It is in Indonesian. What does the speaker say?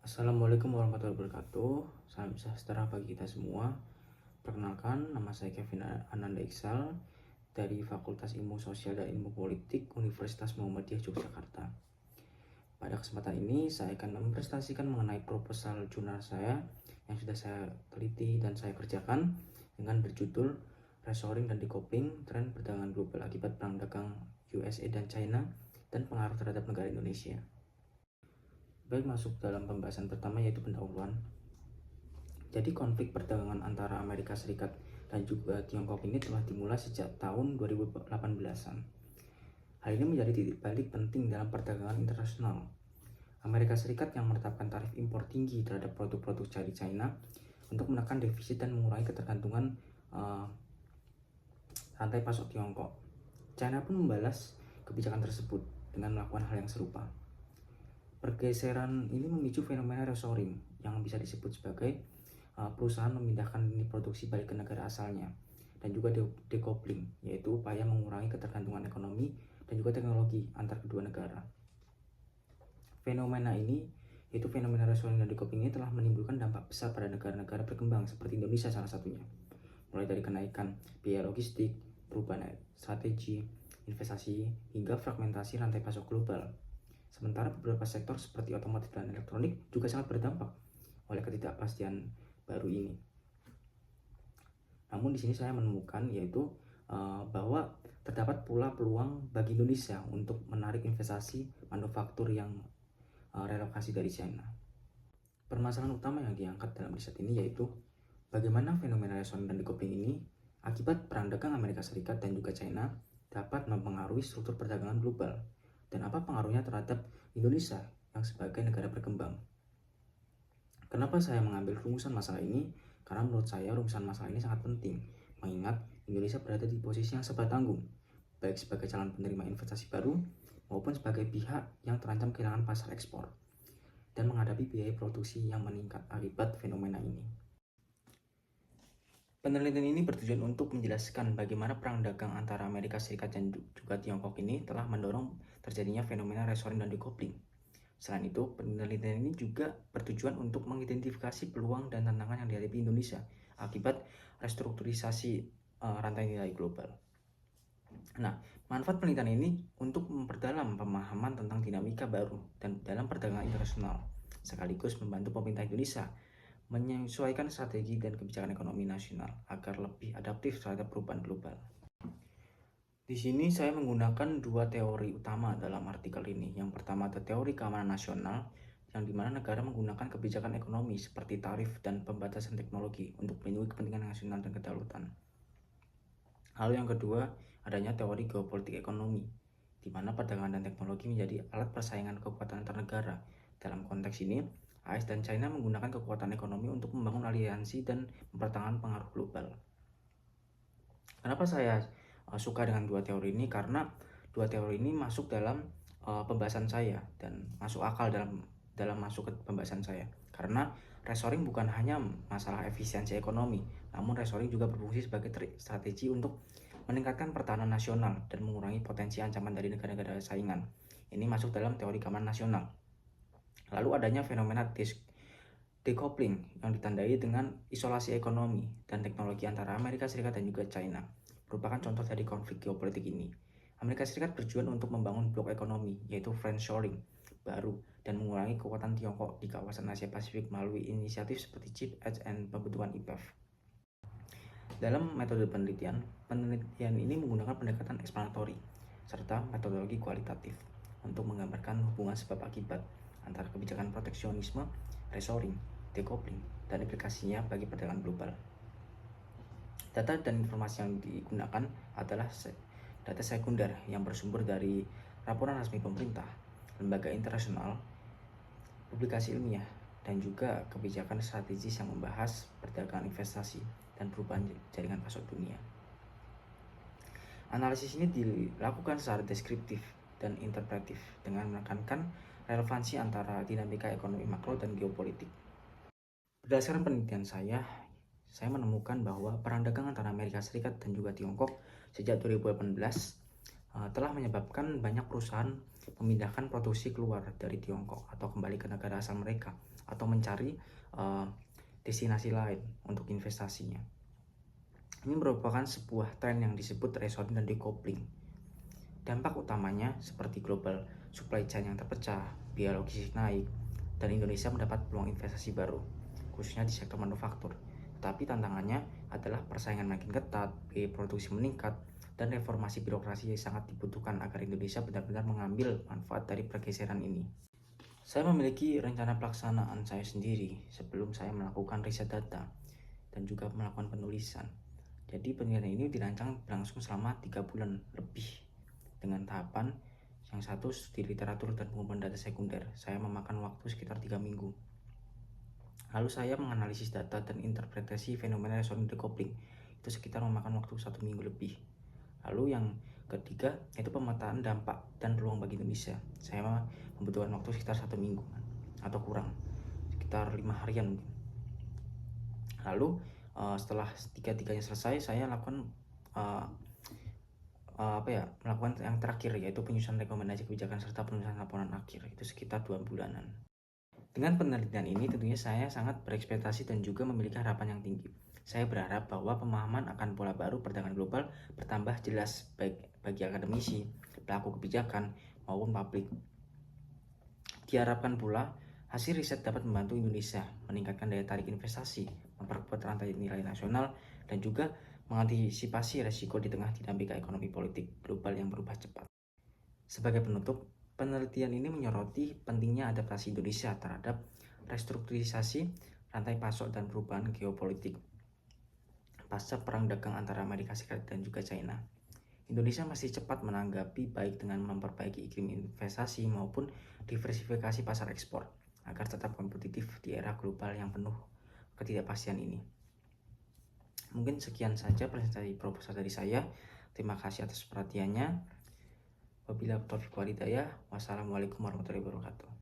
Assalamualaikum warahmatullahi wabarakatuh. Salam sejahtera bagi kita semua. Perkenalkan, nama saya Kevin Ananda Iksal dari Fakultas Ilmu Sosial dan Ilmu Politik Universitas Muhammadiyah Yogyakarta. Pada kesempatan ini, saya akan mempresentasikan mengenai proposal jurnal saya yang sudah saya teliti dan saya kerjakan dengan berjudul Reshoring dan Decoupling Tren Perdagangan Global Akibat Perang Dagang USA dan China dan Pengaruh Terhadap Negara Indonesia. Baik, masuk dalam pembahasan pertama yaitu pendahuluan. Jadi konflik perdagangan antara Amerika Serikat dan juga Tiongkok ini telah dimulai sejak tahun 2018-an. Hal ini menjadi titik balik penting dalam perdagangan internasional. Amerika Serikat yang menetapkan tarif impor tinggi terhadap produk-produk dari China untuk menekan defisit dan mengurangi ketergantungan rantai pasok Tiongkok. China pun membalas kebijakan tersebut dengan melakukan hal yang serupa. Pergeseran ini memicu fenomena reshoring yang bisa disebut sebagai perusahaan memindahkan unit produksi balik ke negara asalnya, dan juga decoupling, yaitu upaya mengurangi ketergantungan ekonomi dan juga teknologi antar kedua negara. Fenomena ini, yaitu fenomena reshoring dan decoupling ini telah menimbulkan dampak besar pada negara-negara berkembang seperti Indonesia salah satunya, mulai dari kenaikan biaya logistik, perubahan strategi, investasi, hingga fragmentasi rantai pasok global. Sementara beberapa sektor seperti otomotif dan elektronik juga sangat berdampak oleh ketidakpastian baru ini. Namun di sini saya menemukan yaitu bahwa terdapat pula peluang bagi Indonesia untuk menarik investasi manufaktur yang relokasi dari China. Permasalahan utama yang diangkat dalam riset ini yaitu bagaimana fenomena reshoring dan decoupling ini akibat perang dagang Amerika Serikat dan juga China dapat mempengaruhi struktur perdagangan global, dan apa pengaruhnya terhadap Indonesia yang sebagai negara berkembang. Kenapa saya mengambil rumusan masalah ini? Karena menurut saya rumusan masalah ini sangat penting, mengingat Indonesia berada di posisi yang serba tanggung, baik sebagai calon penerima investasi baru maupun sebagai pihak yang terancam kehilangan pasar ekspor dan menghadapi biaya produksi yang meningkat akibat fenomena ini. Penelitian ini bertujuan untuk menjelaskan bagaimana perang dagang antara Amerika Serikat dan juga Tiongkok ini telah mendorong terjadinya fenomena reshoring dan decoupling. Selain itu, penelitian ini juga bertujuan untuk mengidentifikasi peluang dan tantangan yang dihadapi Indonesia akibat restrukturisasi rantai nilai global. Nah, manfaat penelitian ini untuk memperdalam pemahaman tentang dinamika baru dan dalam perdagangan internasional, sekaligus membantu pemerintah Indonesia menyesuaikan strategi dan kebijakan ekonomi nasional agar lebih adaptif terhadap perubahan global. Di sini saya menggunakan dua teori utama dalam artikel ini. Yang pertama ada teori keamanan nasional, yang dimana negara menggunakan kebijakan ekonomi seperti tarif dan pembatasan teknologi untuk melindungi kepentingan nasional dan kedaulatan. Lalu yang kedua, adanya teori geopolitik ekonomi, di mana perdagangan dan teknologi menjadi alat persaingan kekuatan antar negara. Dalam konteks ini, AS dan China menggunakan kekuatan ekonomi untuk membangun aliansi dan mempertahankan pengaruh global. Kenapa saya suka dengan dua teori ini? Karena dua teori ini masuk dalam pembahasan saya dan masuk akal dalam masuk ke pembahasan saya. Karena reshoring bukan hanya masalah efisiensi ekonomi, namun reshoring juga berfungsi sebagai strategi untuk meningkatkan pertahanan nasional dan mengurangi potensi ancaman dari negara-negara saingan. Ini masuk dalam teori keamanan nasional. Lalu adanya fenomena decoupling yang ditandai dengan isolasi ekonomi dan teknologi antara Amerika Serikat dan juga China, merupakan contoh dari konflik geopolitik ini. Amerika Serikat berjuang untuk membangun blok ekonomi, yaitu friendshoring baru, dan mengurangi kekuatan Tiongkok di kawasan Asia Pasifik melalui inisiatif seperti CHIPS Act dan pembentukan IPEF. Dalam metode penelitian ini menggunakan pendekatan eksploratory serta metodologi kualitatif untuk menggambarkan hubungan sebab akibat antara kebijakan proteksionisme, reshoring, decoupling, dan implikasinya bagi perdagangan global. Data dan informasi yang digunakan adalah data sekunder yang bersumber dari laporan resmi pemerintah, lembaga internasional, publikasi ilmiah, dan juga kebijakan strategis yang membahas perdagangan investasi dan perubahan jaringan pasok dunia. Analisis ini dilakukan secara deskriptif dan interpretif dengan menekankan relevansi antara dinamika ekonomi makro dan geopolitik. Berdasarkan penelitian saya menemukan bahwa perang dagang antara Amerika Serikat dan juga Tiongkok sejak 2018 telah menyebabkan banyak perusahaan memindahkan produksi keluar dari Tiongkok atau kembali ke negara asal mereka atau mencari destinasi lain untuk investasinya. Ini merupakan sebuah tren yang disebut reshoring dan decoupling. Dampak utamanya seperti global supply chain yang terpecah, biaya logistik naik, dan Indonesia mendapat peluang investasi baru, khususnya di sektor manufaktur. Tetapi tantangannya adalah persaingan makin ketat, biaya produksi meningkat, dan reformasi birokrasi yang sangat dibutuhkan agar Indonesia benar-benar mengambil manfaat dari pergeseran ini. Saya memiliki rencana pelaksanaan saya sendiri sebelum saya melakukan riset data dan juga melakukan penulisan. Jadi penelitian ini dirancang berlangsung selama 3 bulan lebih dengan tahapan yang satu studi literatur dan pengumpulan data sekunder. Saya memakan waktu sekitar 3 minggu. Lalu saya menganalisis data dan interpretasi fenomena resonance decoupling. Itu sekitar memakan waktu 1 minggu lebih. Lalu yang ketiga itu pemetaan dampak dan peluang bagi Indonesia. Saya membutuhkan waktu sekitar 1 minggu atau kurang, sekitar 5 harian mungkin. Lalu setelah tiga-tiganya selesai, saya lakukan melakukan yang terakhir, yaitu penyusunan rekomendasi kebijakan serta penulisan laporan akhir. Itu sekitar 2 bulanan. Dengan penelitian ini tentunya saya sangat berekspektasi dan juga memiliki harapan yang tinggi. Saya berharap bahwa pemahaman akan pola baru perdagangan global bertambah jelas baik bagi akademisi, pelaku kebijakan, maupun publik. Diharapkan pula hasil riset dapat membantu Indonesia meningkatkan daya tarik investasi, memperkuat rantai nilai nasional, dan juga mengantisipasi resiko di tengah dinamika ekonomi politik global yang berubah cepat. Sebagai penutup, penelitian ini menyoroti pentingnya adaptasi Indonesia terhadap restrukturisasi rantai pasok dan perubahan geopolitik pasca perang dagang antara Amerika Serikat dan juga China. Indonesia masih cepat menanggapi baik dengan memperbaiki iklim investasi maupun diversifikasi pasar ekspor agar tetap kompetitif di era global yang penuh ketidakpastian ini. Mungkin sekian saja presentasi proposal dari saya. Terima kasih atas perhatiannya. Wabillahi taufiq wal hidayah. Wassalamualaikum warahmatullahi wabarakatuh.